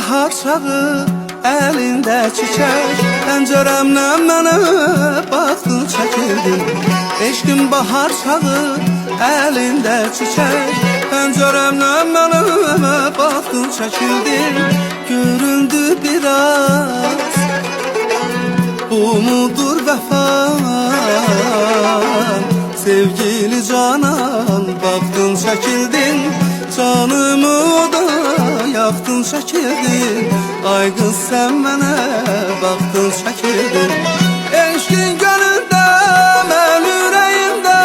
bahar çağı əlində çiçək, pəncərəmdən mənə baxdın çəkildin. Eşqim bahar çağı əlində çiçək, pəncərəmdən mənə baxdın çəkildin. Göründü biraz, bu mudur vəfa? Sevgili canan, baxdın çəkildin, canımı da yaktın çəkildin. Ay qız sən mənə baxdın çəkildin. Eşqin gönlündə, mən ürəyimdə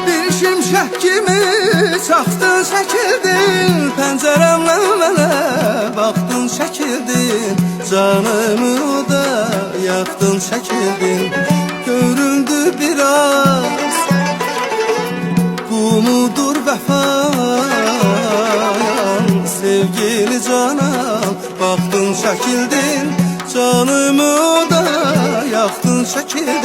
bir şimşək kimi çaxdın çəkildin. Pəncərəmdən mənə baxdın çəkildin, canımı da yaktın çəkildin. Göründü biraz, bu mudur vəfa? Sevgili canan, baxdın çəkildin, canımı da yaktın çəkildin.